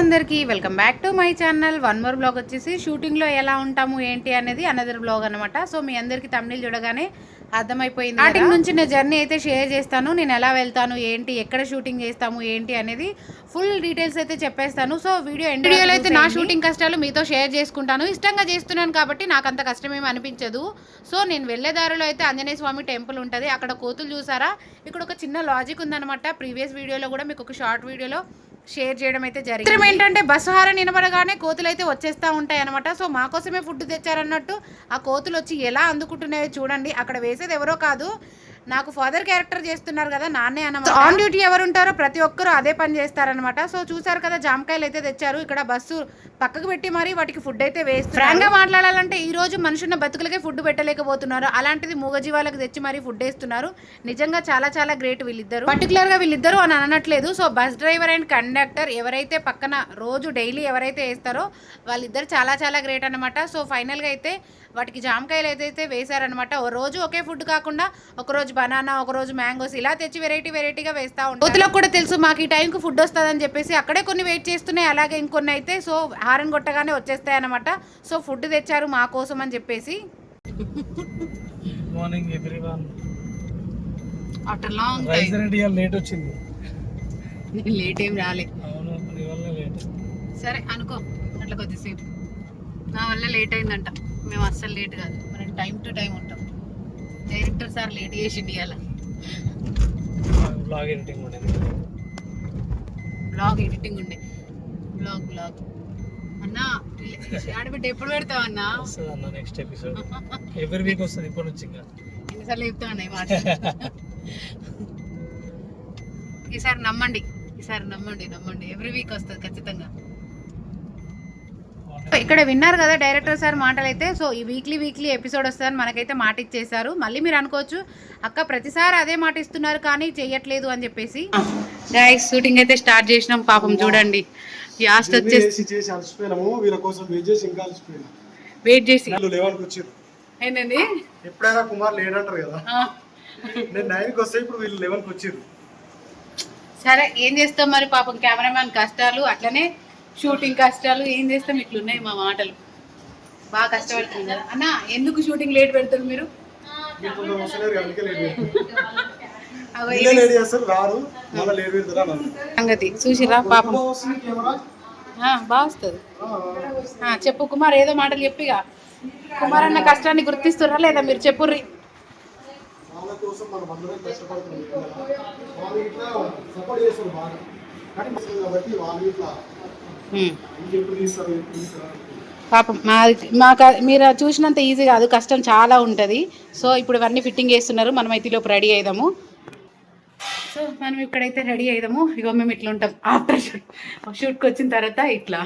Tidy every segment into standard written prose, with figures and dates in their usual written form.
అందరికీ welcome back to my channel. One more blog వచ్చేసి షూటింగ్లో ఎలా ఉంటాము ఏంటి అనేది అనదర్ బ్లాగ్ అనమాట. సో మీ అందరికీ థంబ్నెయిల్ చూడగానే అర్థమైపోయింది. స్టార్టింగ్ నుంచి నేను జర్నీ అయితే షేర్ చేస్తాను. నేను ఎలా వెళ్తాను ఏంటి, ఎక్కడ షూటింగ్ చేస్తాము ఏంటి అనేది ఫుల్ డీటెయిల్స్ అయితే చెప్పేస్తాను. సో వీడియోలో అయితే నా షూటింగ్ కష్టాలు మీతో షేర్ చేసుకుంటాను. ఇష్టంగా చేస్తున్నాను కాబట్టి నాకు అంత కష్టమేమి అనిపించదు. సో నేను వెళ్ళే దారిలో అయితే ఆంజనేయ స్వామి టెంపుల్ ఉంటుంది. అక్కడ కోతులు చూసారా, ఇక్కడ ఒక చిన్న లాజిక్ ఉందన్నమాట. ప్రీవియస్ వీడియోలో కూడా మీకు ఒక షార్ట్ వీడియోలో షేర్ చేయడం అయితే జరిగింది. ఏంటంటే బస్సు హారన్ వినబడగానే కోతులు అయితే వచ్చేస్తూ ఉంటాయి అనమాట. సో మా కోసమే ఫుడ్ తెచ్చారన్నట్టు ఆ కోతులు వచ్చి ఎలా అందుకుంటున్నాయో చూడండి. అక్కడ వేసేది ఎవరో కాదు, నాకు ఫాదర్ క్యారెక్టర్ చేస్తున్నారు కదా నాన్నే అన్నమాట. ఆన్ డ్యూటీ ఎవరు ఉంటారో ప్రతి ఒక్కరు అదే పని చేస్తారనమాట. సో చూసారు కదా, జామకాయలు అయితే తెచ్చారు. ఇక్కడ బస్సు పక్కకు పెట్టి మరి వాటికి ఫుడ్ అయితే వేస్తారు. ఫ్రాంక్ గా మాట్లాడాలంటే ఈ రోజు మనుషున్న బతుకులకే ఫుడ్ పెట్టలేకపోతున్నారు, అలాంటిది మూగజీవాలకు తెచ్చి మరి ఫుడ్ వేస్తున్నారు. నిజంగా చాలా చాలా గ్రేట్ వీళ్ళిద్దరు. పర్టికులర్ గా వీళ్ళిద్దరు అని అనట్లేదు. So bus driver and conductor ఎవరైతే పక్కన రోజు డైలీ ఎవరైతే వేస్తారో వాళ్ళిద్దరు చాలా చాలా గ్రేట్ అనమాట. సో ఫైనల్ గా అయితే వాటికి జామకాయలు అయితే వేశారనమాట. ఓ రోజు ఒకే ఫుడ్ కాకుండా ఒకరోజు బనానా, ఒకరోజు మ్యాంగోస్ ఇలా తెచ్చి వెరైటీగా వేస్తూ ఉంటారు. కోతులకు కూడా తెలుసు మాకు ఈ టైంకి ఫుడ్ వస్తుందని చెప్పేసి అక్కడే కొన్ని వెయిట్ చేస్తున్నాయి. అలాగే ఇంకొన్ని అయితే సో హారన్ కొట్టగానే వచ్చేస్తాయి అనమాట. సో ఫుడ్ తెచ్చారు మా కోసం అని చెప్పేసి. Morning everyone. After long time late వచ్చింది. లేట్ ఏం రాలే. అవును, నీ వల్ల లేట్. సరే అనుకో, అట్లా కొద్దిసేపు నా వల్ల లేట్ అయిందంట. మేము అస్సలు లేట్ కాదు, మనం టైం టు టైం ఉంటాం. డైరెక్టర్ సార్ లేట్ చేసిండి ఇవాళ. బ్లాగ్ ఎడిటింగ్ ఉండే బ్లాగ్ అన్నా ఆడబిడ్డ ఎప్పుడు పెడతావు అన్నా? అన్న నెక్స్ట్ ఎపిసోడ్ ఎవ్రీ వీక్ వస్తుంది ఇప్పటి నుంచి. ఇంకా ఎన్నిసార్లు చెప్తా అన్న ఈ మాట. ఈసారి నమ్మండి ఎవ్రీ వీక్ వస్తుంది ఖచ్చితంగా. ఇక్కడ విన్నారు కదా డైరెక్టర్ సార్ మాటలు అయితే. సో ఈ వీక్లీ ఎపిసోడ్ వస్తుందని మనకైతే మాట ఇచ్చేసారు. మళ్ళీ మీరు అనుకోవచ్చు అక్క ప్రతిసారి అదే మాట ఇస్తున్నారు కానీ చెయ్యట్లేదు అని చెప్పేసి. గైస్ షూటింగ్ అయితే స్టార్ట్ చేసినాం. పాపం చూడండి, లాస్ట్ వచ్చేసి వెయిట్ చేసి ఏంటండి ఎప్పుడైనా కుమార్ లేడంటారు కదా, నేను 9కి వస్తే ఇప్పుడు వీళ్ళు 11కి వచ్చారు. సరే ఏం చేస్తాం మరి, పాపం కెమెరామ్యాన్ కష్టాలు, అట్లనే షూటింగ్ కష్టాలు, ఏం చేస్తాం ఇట్లున్నాయి మా మాటలు. బాగా కష్టపడుతుంది కదా అన్న. ఎందుకు షూటింగ్ లేట్ పెడతారు మీరు? సంగతి చూసిరా పాపం. బాగా వస్తుంది. చెప్పు కుమార్, ఏదో మాటలు చెప్పిగా. కుమార్ అన్న కష్టాన్ని గుర్తిస్తురా లేదా మీరు చెప్పుర్రి. పాపం మాకు మీరు చూసినంత ఈజీ కాదు, కష్టం చాలా ఉంటుంది. సో ఇప్పుడు ఇవన్నీ ఫిట్టింగ్ చేస్తున్నారు, మనం అయితే లోపు రెడీ అయిదాము. సో మనం ఇక్కడైతే రెడీ అయిదాము. ఇగో మేము ఇట్లా ఉంటాం ఆఫ్టర్ షూట్కి వచ్చిన తర్వాత. ఇట్లా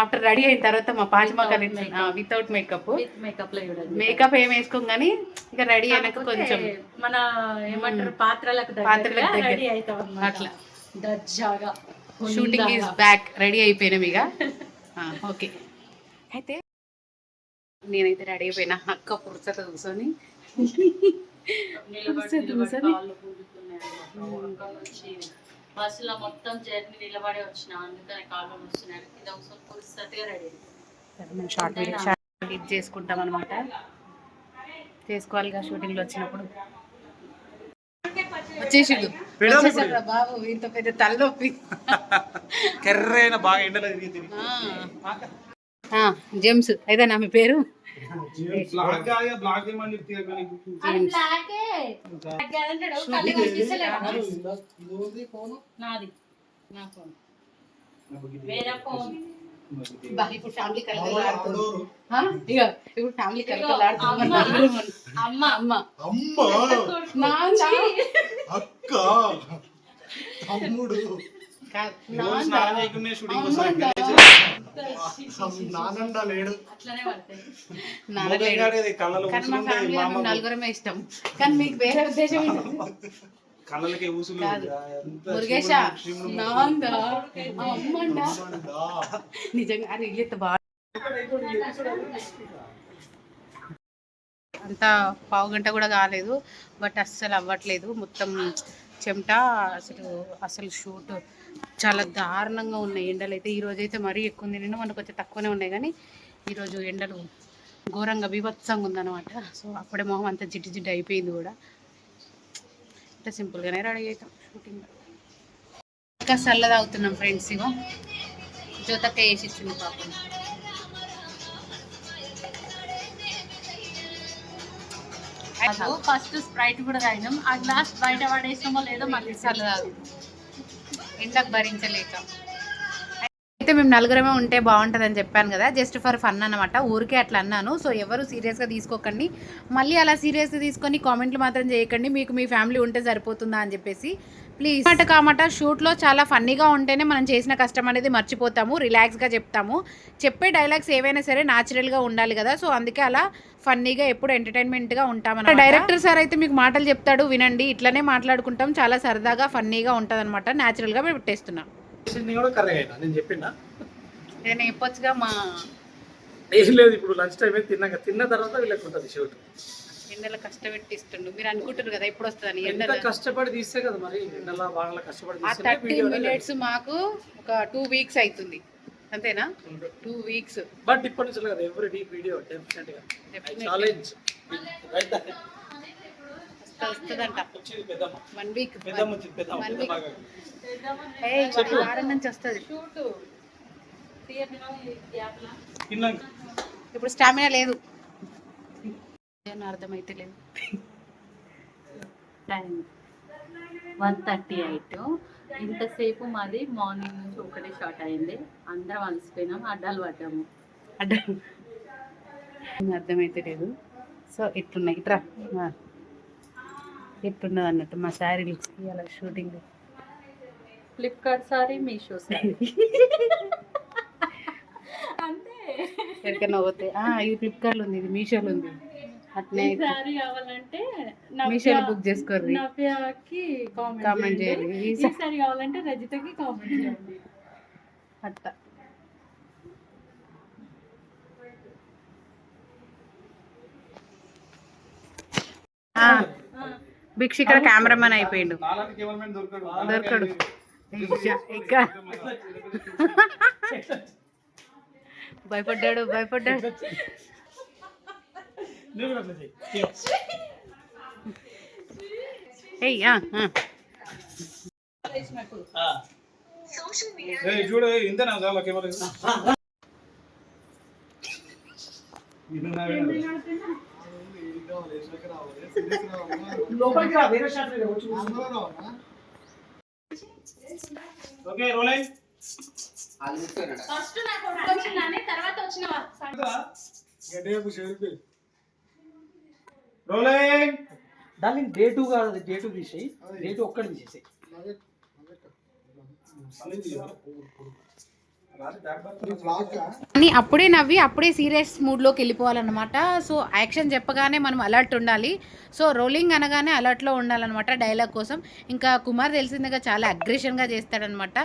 ఆఫ్టర్ రెడీ అయిన తర్వాత మా పాచిమకలు వితౌట్ మేకప్ ఏం వేసుకోం కానీ ఇక రెడీ అయినాక కొంచెం మన ఏమంటారు పాత్రలకు అట్లా షూటింగ్ ఈజ్ బ్యాక్. రెడీ అయిపోయినాం ఇక. ఓకే అయితే నేనైతే రెడీ అయిపోయినా. అక్క పురుసత కూర్చొని బస్సులో మొత్తం జర్నీ నిలబడి వచ్చిన, అందుకని కాళ్ళు వస్తున్నాయి. ఇది ఒకసారి పురుసతగా రెడీ. మేము షార్ట్ వీడియో చేసుకుంటాం అనమాట. చేసుకోవాలిగా షూటింగ్లో వచ్చినప్పుడు. వచ్చేసిండు బాబు, ఇంత పెద్ద తలనొప్పి. జేమ్స్ అయితే నా మీ పేరు ఇప్పుడు ఫ్యామిలీ అమ్మ అమ్మ అక్క తమ్ముడు నలుగురమే ఇష్టం, కానీ మీకు వేరే ఉద్దేశం మురుగేశ నిజంగా ఇల్లు బాగా. అంతా పావు గంట కూడా కాలేదు, బట్ అస్సలు అవ్వట్లేదు. మొత్తం చెమట, అసలు షూట్ చాలా దారుణంగా ఉన్నాయి ఎండలు అయితే. ఈరోజు అయితే మరీ ఎక్కువ ఉంది. నిన్న మనకు కొంచెం తక్కువనే ఉన్నాయి కానీ ఈరోజు ఎండలు ఘోరంగా బీభత్సంగా ఉందన్నమాట. సో అప్పుడే మొహం అంతా జిడ్డు జిడ్డు అయిపోయింది కూడా. అంటే సింపుల్గానే రెడీ అవుతాం షూటింగ్. ఇంకా చల్లది అవుతున్నాం ఫ్రెండ్స్. ఇగో జ్యోతక్క వేసి ఇచ్చింది పాపం. ఫస్ట్ స్ప్రైట్ కూడా తాగినాం. ఆ గ్లాస్ బయట పడేసినామో లేదో మళ్ళీ చల్లదాదు ఎండకు భరించలేక. అయితే మేము నలుగురమే ఉంటే బాగుంటుందని చెప్పాను కదా, జస్ట్ ఫర్ ఫన్ అనమాట, ఊరికే అట్లా అన్నాను. సో ఎవరు సీరియస్గా తీసుకోకండి. మళ్ళీ అలా సీరియస్గా తీసుకొని కామెంట్లు మాత్రం చేయకండి. మీకు మీ ఫ్యామిలీ ఉంటే సరిపోతుందా అని చెప్పేసి ప్లీజ్. మాట కామాట షూట్లో చాలా ఫన్నీగా ఉంటేనే మనం చేసిన కష్టం అనేది మర్చిపోతాము, రిలాక్స్గా చెప్తాము. చెప్పే డైలాగ్స్ ఏవైనా సరే న్యాచురల్గా ఉండాలి కదా. సో అందుకే అలా ఫన్నీగా ఎప్పుడు ఎంటర్టైన్మెంట్గా ఉంటామన్నమాట. డైరెక్టర్ సార్ అయితే మీకు మాటలు చెప్తాడు, వినండి. ఇట్లనే మాట్లాడుకుంటాం, చాలా సరదాగా ఫన్నీగా ఉంటుంది అనమాట. న్యాచురల్గా మేము పెట్టేస్తున్నాం. నేను చెప్పినా నేను చెప్పొచ్చుగా. మా ఏం లేదు, ఇప్పుడు లంచ్ టైం అయితే తిన్న తర్వాత వీళ్ళకి ఉంటుంది షూట్. ఎండలో కష్టపెట్టిస్తుండు. మీరు అనుకుంటారు కదా ఎప్పుడు వస్తుందని. ఎంత కష్టపడి తీస్తే కదా మరి ఎండలో బాగా కష్టపడి ఆ 30 minutes మాకు ఒక 2 weeks అవుతుంది అంతేనా? 2 weeks. బట్ ఇప్పటి నుంచి కదా ఎవ్రీ వీక్ వీడియో డెఫినెట్ గా ఛాలెంజ్ వస్తుందంట. 1 week. వారం నుంచి వస్తుంది. ఇప్పుడు స్టామినా లేదు, అర్థమైతే లేదు. టైం 1:38. ఇంతసేపు మాది మార్నింగ్ నుంచి ఒకటే షార్ట్ అయింది. అందరం అలసిపోయినాం, అడ్డాలు పడ్డాము. అర్థమైతే లేదు. సో ఇట్లున్నాయి, ఇట్రా ఎట్లున్నది అన్నట్టు మా శారీలు ఇవాళ shooting. Flipkart sorry, Meesho sorry అంతే. ఎక్కడికైనా పోతే ఇది ఫ్లిప్కార్ట్లో ఉంది, ఇది మీషోలో ఉంది. అట్నే సారీ కావాలంటే మీషోలో బుక్ చేసుకోర్రి, నవ్యకి కామెంట్ చేయాలి. ఈ సారీ కావాలంటే రజితకి కామెంట్ చేయండి. అట్లా భిక్ష ఇక్కడ కెమెరామెన్ అయిపోయిండు. దొరకడు ఇక్కడ. భయపడ్డాడు. చూడు ఇంతనా ఓకే రోలింగ్. ఫస్ట్ నాకు వచ్చిందని తర్వాత వచ్చినవా రోలింగ్. దాన్ని డేటు కాదు, డేటు తీసేయి, డేటు ఒక్కటి తీసేసాయి. అని అప్పుడే నవ్వి అప్పుడే సీరియస్ మూడ్లోకి వెళ్ళిపోవాలన్నమాట. సో యాక్షన్ చెప్పగానే మనం అలర్ట్ ఉండాలి. సో రోలింగ్ అనగానే అలర్ట్లో ఉండాలన్నమాట డైలాగ్ కోసం. ఇంకా కుమార్ తెలిసిందిగా చాలా అగ్రెషన్గా చేస్తాడనమాట.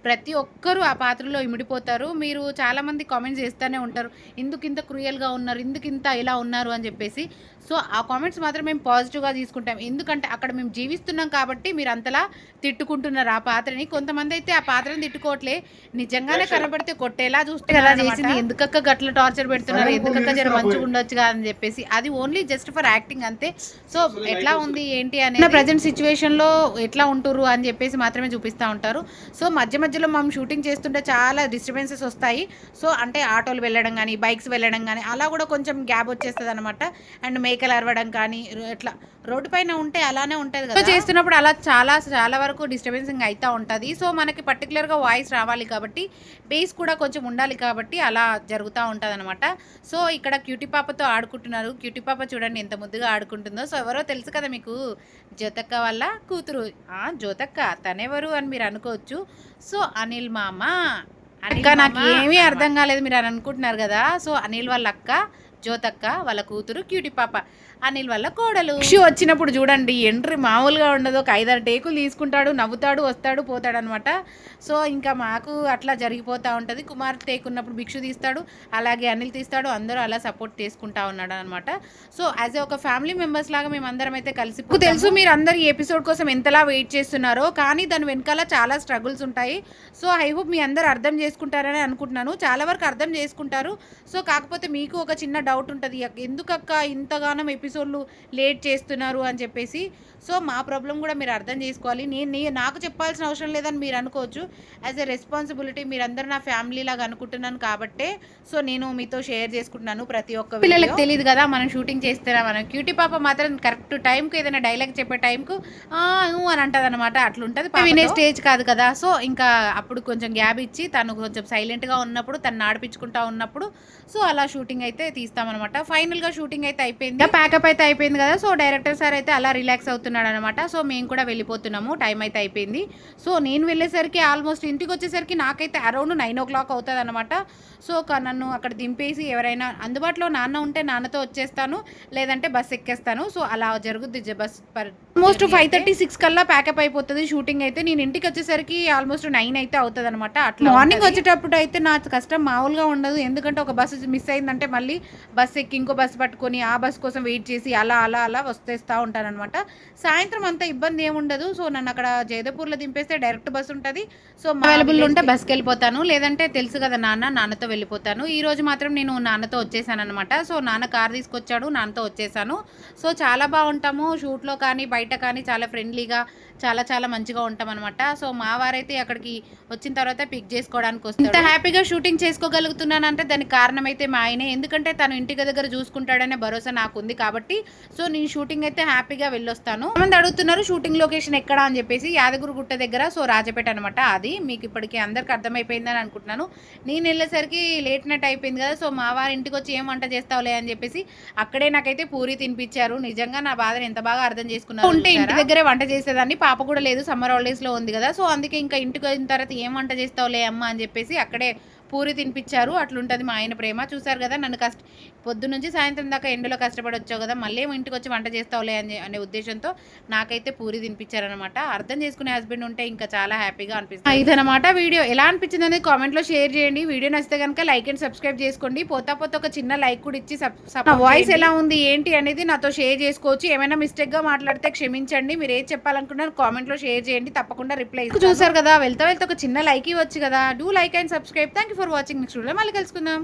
ప్రతి ఒక్కరూ ఆ పాత్రలో ఇమిడిపోతారు. మీరు చాలామంది కామెంట్స్ చేస్తూనే ఉంటారు, ఎందుకు ఇంత క్రూయల్గా ఉన్నారు, ఎందుకు ఇంత ఇలా ఉన్నారు అని చెప్పేసి. సో ఆ కామెంట్స్ మాత్రం మేము పాజిటివ్గా తీసుకుంటాం. ఎందుకంటే అక్కడ మేము జీవిస్తున్నాం కాబట్టి మీరు అంతలా తిట్టుకుంటున్నారు ఆ పాత్రని. కొంతమంది అయితే ఆ పాత్రని తిట్టుకోవట్లే, నిజంగానే కనబడితే కొట్టేలా చూస్తే కదా చేసింది, ఎందుకక్క గట్ల టార్చర్ పెడుతున్నారు, ఎందుకక్క జర మంచిగా ఉండొచ్చు కదా అని చెప్పేసి. అది ఓన్లీ జస్ట్ ఫర్ యాక్టింగ్ అంతే. సో ఎట్లా ఉంది ఏంటి అనేది ప్రజెంట్ సిచ్యువేషన్లో ఎట్లా ఉంటురు అని చెప్పేసి మాత్రమే చూపిస్తూ ఉంటారు. సో మధ్యలో మనం షూటింగ్ చేస్తుంటే చాలా డిస్టర్బెన్సెస్ వస్తాయి. సో అంటే ఆటోలు వెళ్ళడం కానీ, బైక్స్ వెళ్ళడం కానీ అలా కూడా కొంచెం గ్యాప్ వచ్చేస్తుంది అనమాట. అండ్ మేకలు అరవడం కానీ, ఇట్లా రోడ్డు పైన ఉంటే అలానే ఉంటుంది కదా. చేస్తున్నప్పుడు అలా చాలా వరకు డిస్టర్బెన్సింగ్ అవుతూ ఉంటుంది. సో మనకి పర్టికులర్గా వాయిస్ రావాలి కాబట్టి, బేస్ కూడా కొంచెం ఉండాలి కాబట్టి అలా జరుగుతూ ఉంటుంది అనమాట. సో ఇక్కడ క్యూటీ పాపతో ఆడుకుంటున్నారు. క్యూటీ పాప చూడండి ఎంత ముద్దుగా ఆడుకుంటుందో. సో ఎవరో తెలుసు కదా మీకు, జ్యోతక్క వాళ్ళ కూతురు. జ్యోతక్క తనెవరు అని మీరు అనుకోవచ్చు. సో అనిల్ మామ. అక్క నాకు ఏమీ అర్థం కాలేదు మీరు అని అనుకుంటున్నారు కదా. సో అనిల్ వాళ్ళ అక్క జ్యోతక్క వాళ్ళ కూతురు క్యూటీ పాప, అనిల్ వాళ్ళ కోడలు. ఇష్యూ వచ్చినప్పుడు చూడండి ఎంట్రీ మామూలుగా ఉండదు. ఒక 5-6 టేకులు తీసుకుంటాడు, నవ్వుతాడు, వస్తాడు, పోతాడు అనమాట. సో ఇంకా మాకు అట్లా జరిగిపోతూ ఉంటుంది. కుమార్ టేక్ ఉన్నప్పుడు భిక్షు తీస్తాడు, అలాగే అనిల్ తీస్తాడు, అందరూ అలా సపోర్ట్ చేసుకుంటా ఉన్నాడు అనమాట. సో యాజ్ ఒక ఫ్యామిలీ మెంబర్స్ లాగా మేము అందరం అయితే కలిసి తెలుసు మీరు అందరు ఈ ఎపిసోడ్ కోసం ఎంతలా వెయిట్ చేస్తున్నారో, కానీ దాని వెనకాల చాలా స్ట్రగుల్స్ ఉంటాయి. సో ఐ హోప్ మీ అందరు అర్థం చేసుకుంటారని అనుకుంటున్నాను. చాలా వరకు అర్థం చేసుకుంటారు. సో కాకపోతే మీకు ఒక చిన్న డౌట్ ఉంటుంది, ఎందుకక్క ఇంతగానం ఎపిసోడ్లు లేట్ చేస్తున్నారు అని చెప్పేసి. సో మా ప్రాబ్లం కూడా మీరు అర్థం చేసుకోవాలి. నాకు చెప్పాల్సిన అవసరం లేదని మీరు అనుకోవచ్చు. యాజ్ ఎ రెస్పాన్సిబిలిటీ మీరందరూ నా ఫ్యామిలీ లాగా అనుకుంటున్నాను కాబట్టే సో నేను మీతో షేర్ చేసుకుంటున్నాను ప్రతి ఒక్క. పిల్లలకు తెలియదు కదా మనం షూటింగ్ చేస్తున్నా. మనం క్యూటీ పాప మాత్రం కరెక్ట్ టైంకి ఏదైనా డైలాగ్ చెప్పే టైంకు అని అంటది అనమాట. అట్లుంటుంది, వినే స్టేజ్ కాదు కదా. సో ఇంకా అప్పుడు కొంచెం గ్యాప్ ఇచ్చి తను కొంచెం సైలెంట్గా ఉన్నప్పుడు, తను ఆడిపించుకుంటా ఉన్నప్పుడు సో అలా షూటింగ్ అయితే తీస్తామన్నమాట. ఫైనల్గా షూటింగ్ అయితే అయిపోయింది, ప్యాకప్ అయితే అయిపోయింది కదా. సో డైరెక్టర్ సార్ అయితే అలా రిలాక్స్ అవుతున్నాడు అనమాట. సో మేము కూడా వెళ్ళిపోతున్నాము, టైం అయితే అయిపోయింది. సో నేను వెళ్ళేసరికి ఆల్మోస్ట్ ఇంటికి వచ్చేసరికి నాకైతే అరౌండ్ 9 o'clock అవుతుంది అనమాట. సో నన్ను అక్కడ దింపేసి ఎవరైనా అందుబాటులో నాన్న ఉంటే నాన్నతో వచ్చేస్తాను, లేదంటే బస్ ఎక్కేస్తాను. సో అలా జరుగుద్ది బస్. ఆల్మోస్ట్ 5:30-6 కల్లా ప్యాకప్ అయిపోతుంది షూటింగ్ అయితే. నేను ఇంటికి వచ్చేసరికి ఆల్మోస్ట్ 9 అయితే అవుతుంది అనమాట. అట్లా మార్నింగ్ వచ్చేటప్పుడు అయితే నా కష్టం మామూలుగా ఉండదు. ఎందుకంటే ఒక బస్సు మిస్ అయిందంటే మళ్ళీ బస్ ఎక్కి ఇంకో బస్సు పట్టుకొని ఆ బస్ కోసం వెయిట్ చేసి అలా అలా అలా వస్తేస్తూ ఉంటానన్నమాట. సాయంత్రం అంత ఇబ్బంది ఏముండదు. సో నన్ను అక్కడ జయదేపూర్లో దింపేస్తే డైరెక్ట్ బస్ ఉంటుంది. సో అవైలబుల్ ఉంటే బస్కి వెళ్ళిపోతాను, లేదంటే తెలుసు కదా నాన్నతో వెళ్ళిపోతాను. ఈ రోజు మాత్రం నేను నాన్నతో వచ్చేసాను అనమాట. సో నాన్న కార్ తీసుకొచ్చాడు, నాన్నతో వచ్చేసాను. సో చాలా బాగుంటాము షూట్లో కానీ బయట కానీ, చాలా ఫ్రెండ్లీగా చాలా చాలా మంచిగా ఉంటాం అనమాట. సో మా వారైతే అక్కడికి వచ్చిన తర్వాత పిక్ చేసుకోవడానికి వస్తాడు. ఇంత హ్యాపీగా షూటింగ్ చేసుకోగలుగుతున్నానంటే దానికి కారణం అయితే మా ఆయనే. ఎందుకంటే తను ఇంటికి దగ్గర చూసుకుంటాడనే భరోసా నాకు ఉంది కాబట్టి సో నేను షూటింగ్ అయితే హ్యాపీగా వెళ్ళొస్తాను. మంది అడుగుతున్నారు షూటింగ్ లొకేషన్ ఎక్కడ అని చెప్పేసి, యాదగిరిగుట్ట దగ్గర. సో రాజపేట అనమాట. అది మీకు ఇప్పటికీ అందరికి అర్థమైపోయిందని అనుకుంటున్నాను. నేను వెళ్ళేసరికి లేట్ నైట్ అయిపోయింది కదా. సో మా వారి ఇంటికి వచ్చి ఏం వంట చేస్తావులే అని చెప్పేసి అక్కడే నాకైతే పూరి తినిపించారు. నిజంగా నా బాధను ఎంత బాగా అర్థం చేసుకున్నారు. ఉంటే ఇంటి దగ్గరే వంట చేసేదాన్ని, పాప కూడా లేదు, సమ్మర్ హాలిడేస్లో ఉంది కదా. సో అందుకే ఇంకా ఇంటికి వచ్చిన తర్వాత ఏం వంట చేస్తావులే అమ్మ అని చెప్పేసి అక్కడే పూరి తినిపించారు. అట్లుంటుంది మా ఆయన ప్రేమ. చూసారు కదా, నన్ను పొద్దు నుంచి సాయంత్రం దాకా ఎండలో కష్టపడి వచ్చావు కదా, మళ్ళీ ఇంటికి వచ్చి వంట చేస్తావులే అనే ఉద్దేశంతో నాకైతే పూరి తినిపించారనమాట. అర్థం చేసుకునే హస్బెండ్ ఉంటే ఇంకా చాలా హ్యాపీగా అనిపిస్తుంది. ఇదనమాట వీడియో. ఎలా అనిపించింది అనేది కామెంట్లో షేర్ చేయండి. వీడియో నచ్చితే కనుక లైక్ అండ్ సబ్స్క్రైబ్ చేసుకోండి. పోతా ఒక చిన్న లైక్ కూడా ఇచ్చి వాయిస్ ఎలా ఉంది ఏంటి అనేది నాతో షేర్ చేసుకోవచ్చు. ఏమైనా మిస్టేక్గా మాట్లాడితే క్షమించండి. మీరు ఏది చెప్పాలనుకున్నారు కామెంట్లో షేర్ చేయండి, తప్పకుండా రిప్లై. చూసారు కదా, వెళ్తా ఒక చిన్న లైక్ ఇవ్వచ్చు కదా. Do like and subscribe. Thank you for watching. Next వీడియోలో మళ్ళీ కలుసుకుందాం.